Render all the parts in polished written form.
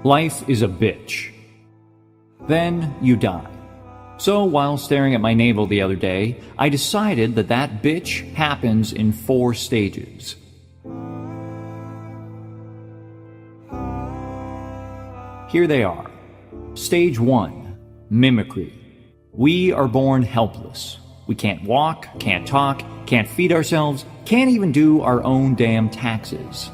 Life is a bitch. Then you die. So while staring at my navel the other day, I decided that that bitch happens in 4 stages. Here they are. Stage 1, mimicry. We are born helpless. We can't walk, can't talk, can't feed ourselves, can't even do our own damn taxes.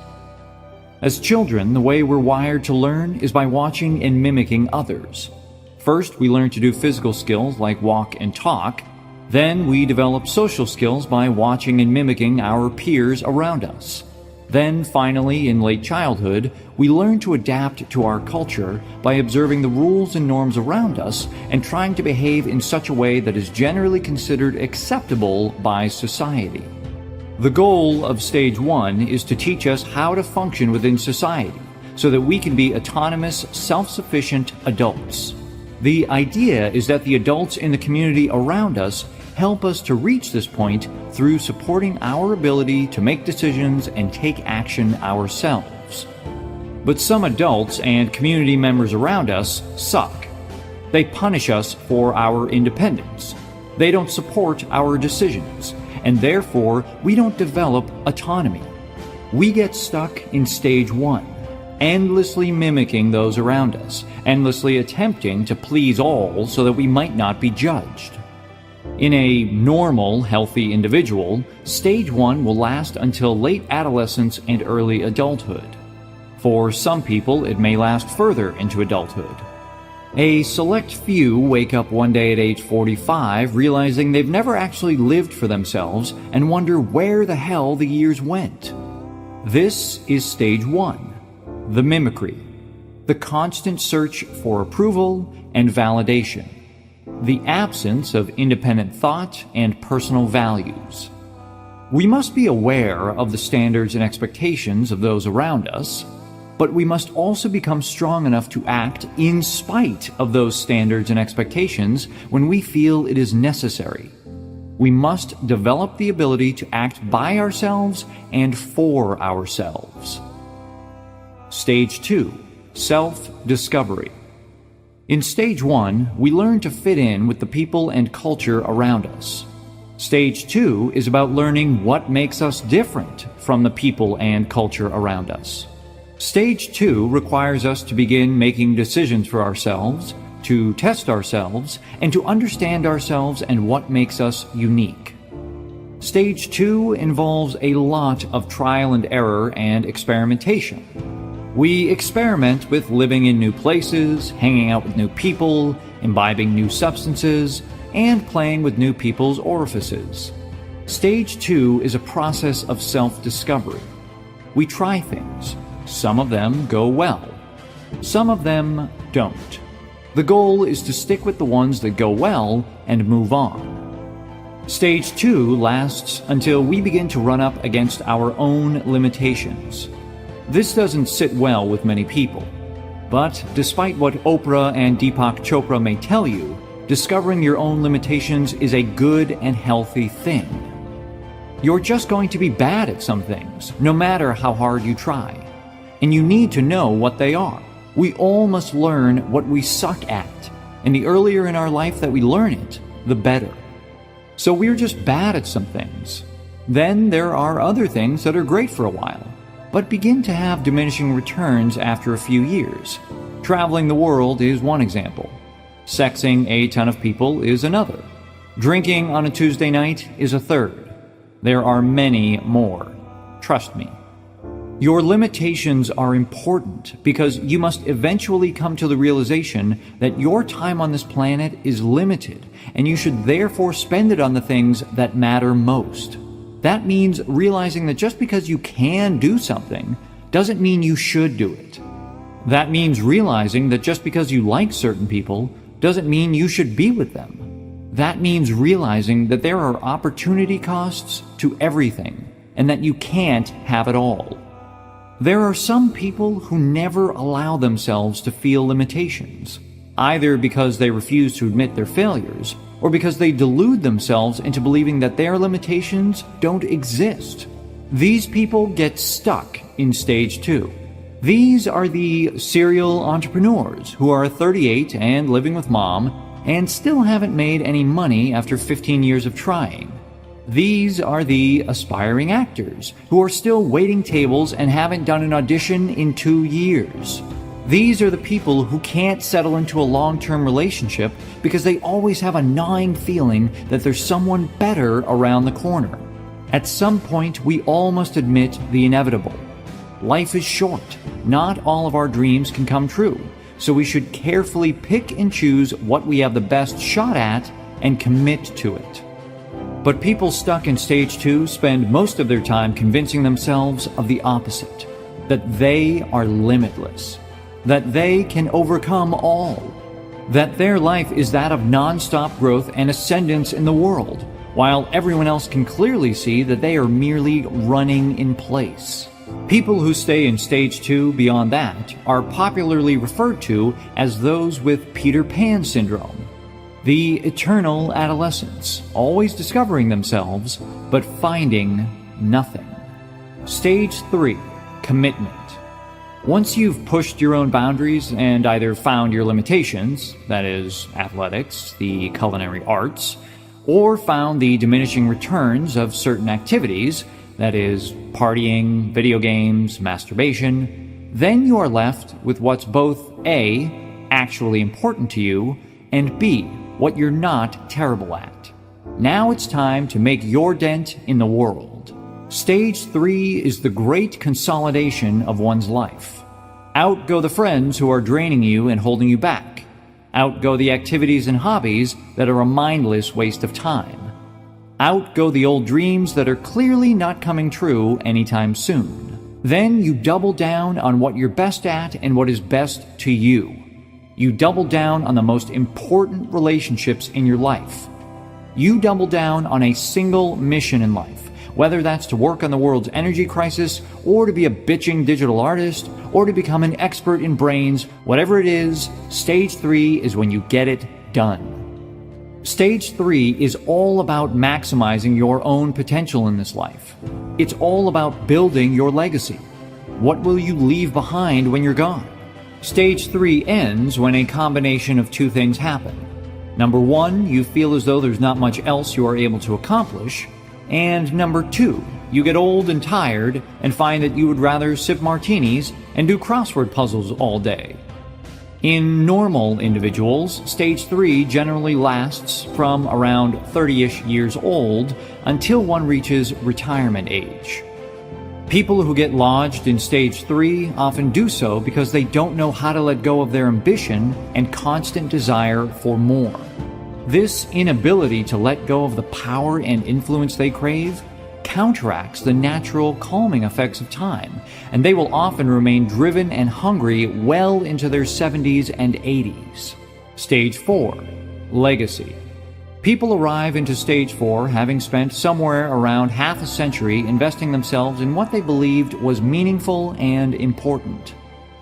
As children, the way we're wired to learn is by watching and mimicking others. First, we learn to do physical skills like walk and talk. Then we develop social skills by watching and mimicking our peers around us. Then, finally, in late childhood, we learn to adapt to our culture by observing the rules and norms around us and trying to behave in such a way that is generally considered acceptable by society. The goal of Stage 1 is to teach us how to function within society so that we can be autonomous, self-sufficient adults. The idea is that the adults in the community around us help us to reach this point through supporting our ability to make decisions and take action ourselves. But some adults and community members around us suck. They punish us for our independence. They don't support our decisions, and therefore we don't develop autonomy. We get stuck in Stage 1, endlessly mimicking those around us, endlessly attempting to please all so that we might not be judged. In a normal, healthy individual, Stage 1 will last until late adolescence and early adulthood. For some people, it may last further into adulthood. A select few wake up one day at age 45 realizing they've never actually lived for themselves and wonder where the hell the years went. This is Stage 1, the mimicry, the constant search for approval and validation, the absence of independent thought and personal values. We must be aware of the standards and expectations of those around us, but we must also become strong enough to act in spite of those standards and expectations when we feel it is necessary. We must develop the ability to act by ourselves and for ourselves. Stage 2, self-discovery. In Stage 1, we learn to fit in with the people and culture around us. Stage 2 is about learning what makes us different from the people and culture around us. Stage 2 requires us to begin making decisions for ourselves, to test ourselves, and to understand ourselves and what makes us unique. Stage 2 involves a lot of trial and error and experimentation. We experiment with living in new places, hanging out with new people, imbibing new substances, and playing with new people's orifices. Stage 2 is a process of self-discovery. We try things. Some of them go well. Some of them don't. The goal is to stick with the ones that go well and move on. Stage 2 lasts until we begin to run up against our own limitations. This doesn't sit well with many people. But despite what Oprah and Deepak Chopra may tell you, discovering your own limitations is a good and healthy thing. You're just going to be bad at some things, no matter how hard you try. And you need to know what they are. We all must learn what we suck at, and the earlier in our life that we learn it, the better. So we're just bad at some things. Then there are other things that are great for a while, but begin to have diminishing returns after a few years. Traveling the world is one example. Sexing a ton of people is another. Drinking on a Tuesday night is a third. There are many more. Trust me. Your limitations are important because you must eventually come to the realization that your time on this planet is limited, and you should therefore spend it on the things that matter most. That means realizing that just because you can do something doesn't mean you should do it. That means realizing that just because you like certain people doesn't mean you should be with them. That means realizing that there are opportunity costs to everything, and that you can't have it all. There are some people who never allow themselves to feel limitations, either because they refuse to admit their failures, or because they delude themselves into believing that their limitations don't exist. These people get stuck in Stage 2. These are the serial entrepreneurs who are 38 and living with mom and still haven't made any money after 15 years of trying. These are the aspiring actors who are still waiting tables and haven't done an audition in 2 years. These are the people who can't settle into a long-term relationship because they always have a gnawing feeling that there's someone better around the corner. At some point, we all must admit the inevitable. Life is short. Not all of our dreams can come true, so we should carefully pick and choose what we have the best shot at and commit to it. But people stuck in stage 2 spend most of their time convincing themselves of the opposite, that they are limitless, that they can overcome all, that their life is that of non-stop growth and ascendance in the world, while everyone else can clearly see that they are merely running in place. People who stay in stage 2 beyond that are popularly referred to as those with Peter Pan syndrome, the eternal adolescents, always discovering themselves but finding nothing. Stage 3, commitment. Once you've pushed your own boundaries and either found your limitations, that is, athletics, the culinary arts, or found the diminishing returns of certain activities, that is, partying, video games, masturbation, then you are left with what's both A, actually important to you, and B, what you're not terrible at. Now it's time to make your dent in the world. Stage 3 is the great consolidation of one's life. Out go the friends who are draining you and holding you back. Out go the activities and hobbies that are a mindless waste of time. Out go the old dreams that are clearly not coming true anytime soon. Then you double down on what you're best at and what is best to you. You double down on the most important relationships in your life. You double down on a single mission in life, whether that's to work on the world's energy crisis, or to be a bitching digital artist, or to become an expert in brains. Whatever it is, stage 3 is when you get it done. Stage 3 is all about maximizing your own potential in this life. It's all about building your legacy. What will you leave behind when you're gone? Stage 3 ends when a combination of 2 things happen. Number 1, you feel as though there's not much else you are able to accomplish. And number 2, you get old and tired and find that you would rather sip martinis and do crossword puzzles all day. In normal individuals, stage 3 generally lasts from around 30-ish years old until one reaches retirement age. People who get lodged in stage 3 often do so because they don't know how to let go of their ambition and constant desire for more. This inability to let go of the power and influence they crave counteracts the natural calming effects of time, and they will often remain driven and hungry well into their 70s and 80s. Stage 4. Legacy. People arrive into stage 4 having spent somewhere around half a century investing themselves in what they believed was meaningful and important.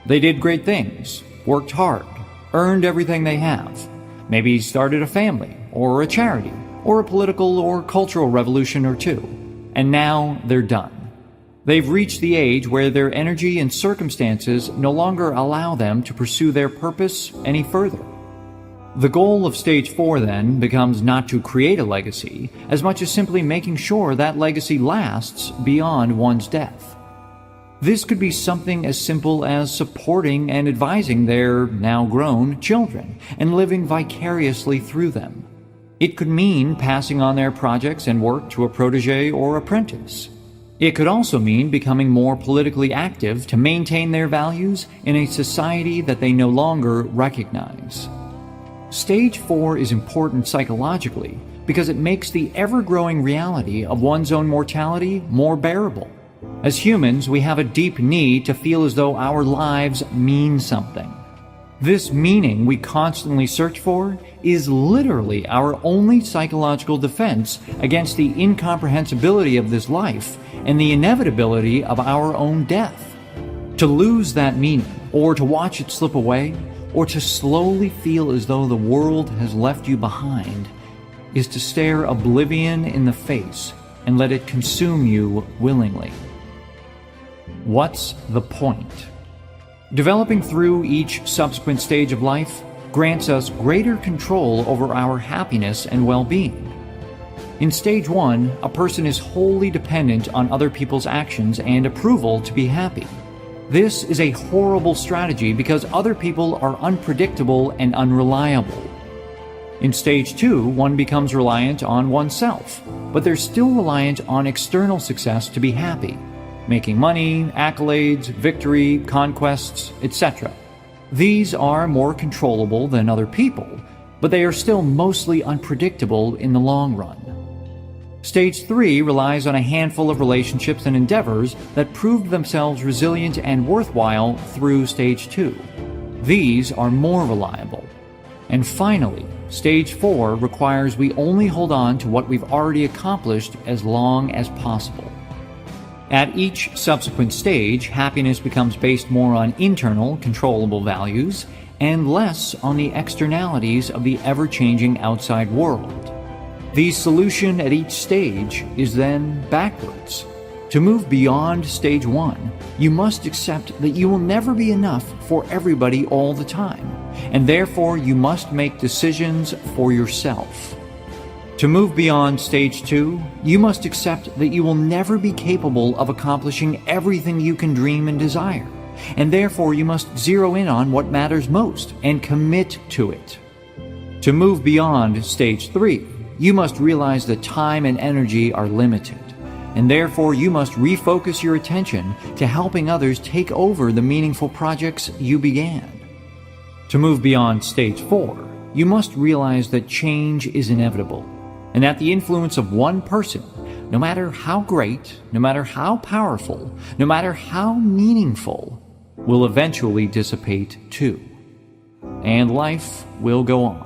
They did great things, worked hard, earned everything they have, maybe started a family, or a charity, or a political or cultural revolution or two. And now they're done. They've reached the age where their energy and circumstances no longer allow them to pursue their purpose any further. The goal of stage 4 then becomes not to create a legacy, as much as simply making sure that legacy lasts beyond one's death. This could be something as simple as supporting and advising their now grown children and living vicariously through them. It could mean passing on their projects and work to a protege or apprentice. It could also mean becoming more politically active to maintain their values in a society that they no longer recognize. Stage 4 is important psychologically because it makes the ever-growing reality of one's own mortality more bearable. As humans, we have a deep need to feel as though our lives mean something. This meaning we constantly search for is literally our only psychological defense against the incomprehensibility of this life and the inevitability of our own death. To lose that meaning, or to watch it slip away, or to slowly feel as though the world has left you behind, is to stare oblivion in the face and let it consume you willingly. What's the point? Developing through each subsequent stage of life grants us greater control over our happiness and well-being. In stage 1, a person is wholly dependent on other people's actions and approval to be happy. This is a horrible strategy because other people are unpredictable and unreliable. In stage 2, one becomes reliant on oneself, but they're still reliant on external success to be happy, making money, accolades, victory, conquests, etc. These are more controllable than other people, but they are still mostly unpredictable in the long run. Stage 3 relies on a handful of relationships and endeavors that proved themselves resilient and worthwhile through Stage 2. These are more reliable. And finally, Stage 4 requires we only hold on to what we've already accomplished as long as possible. At each subsequent stage, happiness becomes based more on internal, controllable values and less on the externalities of the ever-changing outside world. The solution at each stage is then backwards. To move beyond stage 1, you must accept that you will never be enough for everybody all the time, and therefore you must make decisions for yourself. To move beyond stage 2, you must accept that you will never be capable of accomplishing everything you can dream and desire, and therefore you must zero in on what matters most and commit to it. To move beyond stage 3, you must realize that time and energy are limited, and therefore you must refocus your attention to helping others take over the meaningful projects you began. To move beyond stage 4, you must realize that change is inevitable, and that the influence of one person, no matter how great, no matter how powerful, no matter how meaningful, will eventually dissipate too. And life will go on.